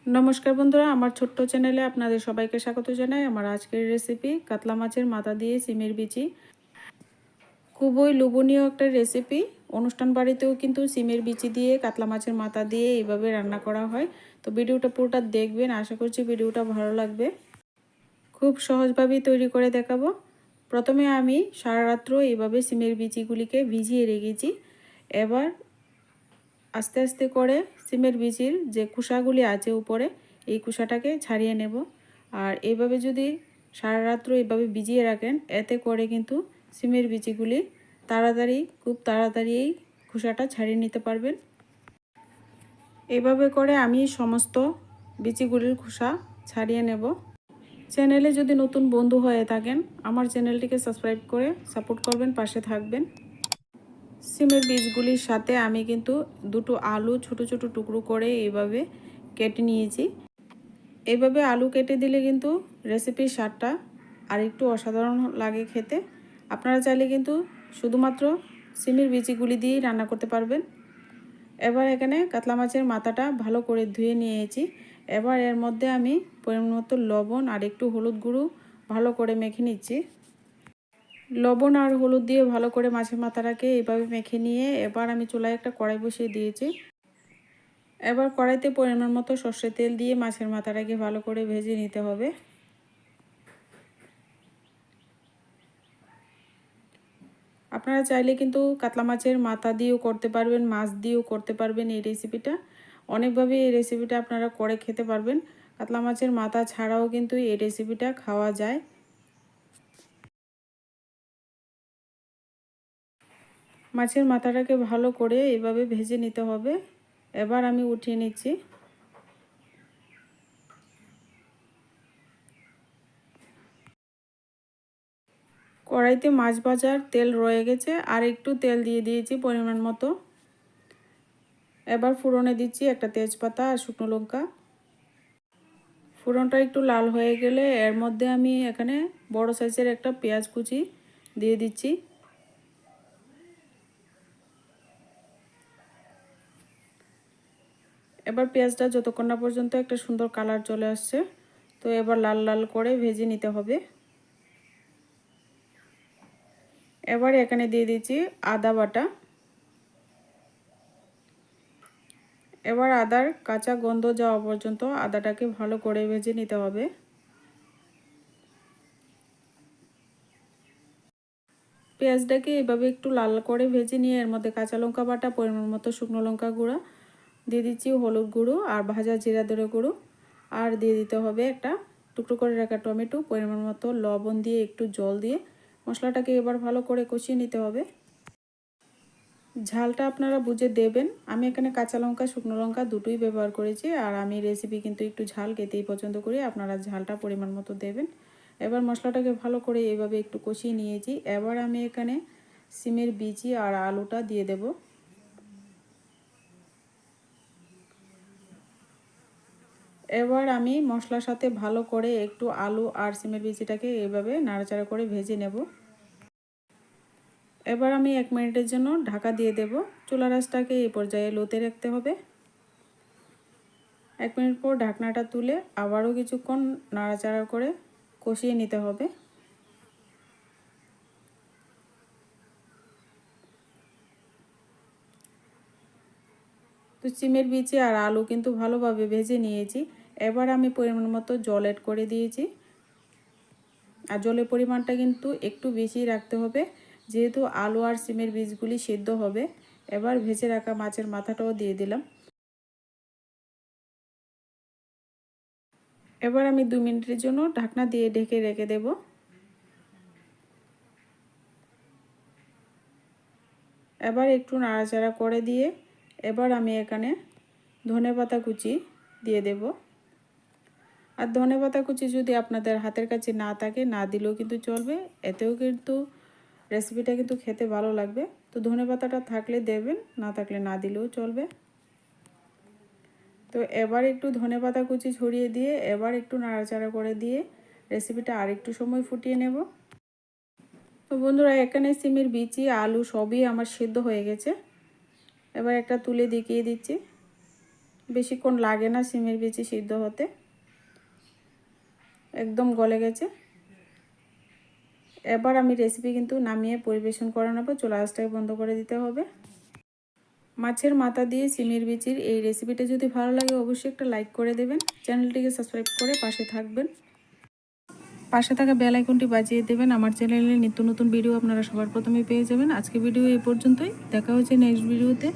নমস্কার বন্ধুরা, আমার ছোট্ট চ্যানেলে আপনাদের সবাইকে স্বাগত জানাই। আমার আজকের রেসিপি কাতলা মাছের মাথা দিয়ে সিমের বিচি। খুবই লোভনীয় একটা রেসিপি। অনুষ্ঠান বাড়িতেও কিন্তু সিমের বিচি দিয়ে কাতলা মাছের মাথা দিয়ে এইভাবে রান্না করা হয়। তো ভিডিওটা পুরোটা দেখবেন, আশা করছি ভিডিওটা ভালো লাগবে। খুব সহজভাবেই তৈরি করে দেখাবো। প্রথমে আমি সারা রাত্র এইভাবে সিমের বিচিগুলিকে ভিজিয়ে রেখেছি। এবার আস্তে আস্তে করে সিমের বিচির যে খোসাগুলি আছে উপরে, এই খোসাটাকে ছাড়িয়ে নেব। আর এইভাবে যদি সারা রাত্র এইভাবে ভিজিয়ে রাখেন, এতে করে কিন্তু সিমের বিচিগুলি খুব তাড়াতাড়ি এই খোসাটা ছাড়িয়ে নিতে পারবেন। এইভাবে করে আমি সমস্ত বিচিগুলির খোসা ছাড়িয়ে নেব। চ্যানেলে যদি নতুন বন্ধু হয়ে থাকেন, আমার চ্যানেলটিকে সাবস্ক্রাইব করে সাপোর্ট করবেন, পাশে থাকবেন। সিমের বীজগুলির সাথে আমি কিন্তু দুটো আলু ছোট ছোট টুকরো করে এইভাবে কেটে নিয়েছি। এইভাবে আলু কেটে দিলে কিন্তু রেসিপির স্বাদটা আর একটু অসাধারণ লাগে খেতে। আপনারা চাইলে কিন্তু শুধুমাত্র সিমের বিচিগুলি দিয়েই রান্না করতে পারবেন। এবার এখানে কাতলা মাছের মাথাটা ভালো করে ধুয়ে নিয়েছি। এবার এর মধ্যে আমি পরিমাণ মতো লবণ আর একটু হলুদ গুঁড়ো ভালো করে মেখে নিচ্ছি। লবণ আর হলুদ দিয়ে ভালো করে মাছের মাথাটাকে এইভাবে মেখে নিয়ে এবার আমি চুলায় একটা কড়াই বসিয়ে দিয়েছি। এবার কড়াইতে পরিমাণ মতো সর্ষের তেল দিয়ে মাছের মাথাটাকে ভালো করে ভেজে নিতে হবে। আপনারা চাইলে কিন্তু কাতলা মাছের মাথা দিয়েও করতে পারবেন, মাছ দিয়েও করতে পারবেন। এই রেসিপিটা অনেকভাবে এই রেসিপিটা আপনারা করে খেতে পারবেন। কাতলা মাছের মাথা ছাড়াও কিন্তু এই রেসিপিটা খাওয়া যায়। মাছের মাথাটাকে ভালো করে এভাবে ভেজে নিতে হবে। এবার আমি উঠিয়ে নিচ্ছি। কড়াইতে মাছ ভাজার তেল রয়ে গেছে, আর একটু তেল দিয়ে দিয়েছি পরিমাণ মতো। এবার ফোড়নে দিচ্ছি একটা তেজপাতা আর শুকনো লঙ্কা। ফোড়নটা একটু লাল হয়ে গেলে এর মধ্যে আমি এখানে বড় সাইজের একটা পেঁয়াজ কুচি দিয়ে দিচ্ছি। এবার পেঁয়াজটা যতক্ষণ না পর্যন্ত একটা সুন্দর কালার চলে আসছে, তো এবার লাল লাল করে ভেজে নিতে হবে। এবার এখানে দিয়ে দিচ্ছি আদা বাটা। এবার আদার কাঁচা গন্ধ যাওয়া পর্যন্ত আদাটাকে ভালো করে ভেজে নিতে হবে। পেঁয়াজটাকে এভাবে একটু লাল করে ভেজে নিয়ে এর মধ্যে কাঁচা লঙ্কা বাটা, পরিমাণ মতো শুকনো লঙ্কা গুঁড়া দিয়ে দিচ্ছি, হলুদ গুঁড়ো আর ভাজা জিরা ধরে গুঁড়ো, আর দিয়ে দিতে হবে একটা টুকরো করে রাখা টমেটো, পরিমাণ মতো লবণ দিয়ে একটু জল দিয়ে মশলাটাকে এবার ভালো করে কষিয়ে নিতে হবে। ঝালটা আপনারা বুঝে দেবেন। আমি এখানে কাঁচা লঙ্কা শুকনো লঙ্কা দুটোই ব্যবহার করেছি, আর আমি রেসিপি কিন্তু একটু ঝাল খেতেই পছন্দ করি। আপনারা ঝালটা পরিমাণ মতো দেবেন। এবার মশলাটাকে ভালো করে এইভাবে একটু কষিয়ে নিয়েছি। এবার আমি এখানে সিমের বিচি আর আলুটা দিয়ে দেব। এবার আমি মশলার সাথে ভালো করে একটু আলু আর সিমের বিচিটাকে এইভাবে নাড়াচাড়া করে ভেজে নেব। এবার আমি 1 মিনিটের জন্য ঢাকা দিয়ে দেব। চুলা আঁচটাকে এই পর্যায়ে লোতে রাখতে হবে। 1 মিনিট পর ঢাকনাটা তুলে আবারও কিছুক্ষণ নাড়াচাড়া করে কষিয়ে নিতে হবে। তো সিমের বিচি আর আলু কিন্তু ভালোভাবে ভেজে নিয়েছি। এবার আমি পরিমাণ মতো জল অ্যাড করে দিয়েছি। আর জলের পরিমাণটা কিন্তু একটু বেশি রাখতে হবে, যেহেতু আলু আর সিমের বীজগুলি সেদ্ধ হবে। এবার ভেজে রাখা মাছের মাথাটাও দিয়ে দিলাম। এবার আমি 2 মিনিটের জন্য ঢাকনা দিয়ে ঢেকে রেখে দেব। এবার একটু নাড়াচাড়া করে দিয়ে এবার আমি এখানে ধনেপাতা কুচি দিয়ে দেব। আর ধনেপাতা কুচি যদি আপনাদের হাতের কাছে না থাকে, না দিলেও কিন্তু চলবে, এতেও কিন্তু রেসিপিটা কিন্তু খেতে ভালো লাগবে। তো ধনেপাতাটা থাকলে দেবেন, না থাকলে না দিলেও চলবে। তো এবার একটু ধনেপাতা কুচি ছড়িয়ে দিয়ে এবার একটু নাড়াচাড়া করে দিয়ে রেসিপিটা আর একটু সময় ফুটিয়ে নেব। তো বন্ধুরা, এখানে সিমের বিচি আলু সবই আমার সেদ্ধ হয়ে গেছে। এবার একটা তুলে দেখিয়ে দিচ্ছি। বেশিক্ষণ লাগে না সিমের বিচি সিদ্ধ হতে, একদম গলে গেছে। এবার আমি রেসিপি কিন্তু নামিয়ে পরিবেশন করে নেব। চুলা আঁচটাকে বন্ধ করে দিতে হবে। মাছের মাথা দিয়ে সিমের বিচির এই রেসিপিটা যদি ভালো লাগে অবশ্যই একটা লাইক করে দেবেন, চ্যানেলটিকে সাবস্ক্রাইব করে পাশে থাকবেন। পাশে থাকা বেল আইকনটি বাজিয়ে দেবেন। আমার চ্যানেলে নিত্য নতুন ভিডিও আপনারা সবার প্রথমে পেয়ে যাবেন। আজকে ভিডিও এই পর্যন্তই, দেখা হচ্ছে নেক্সট ভিডিওতে।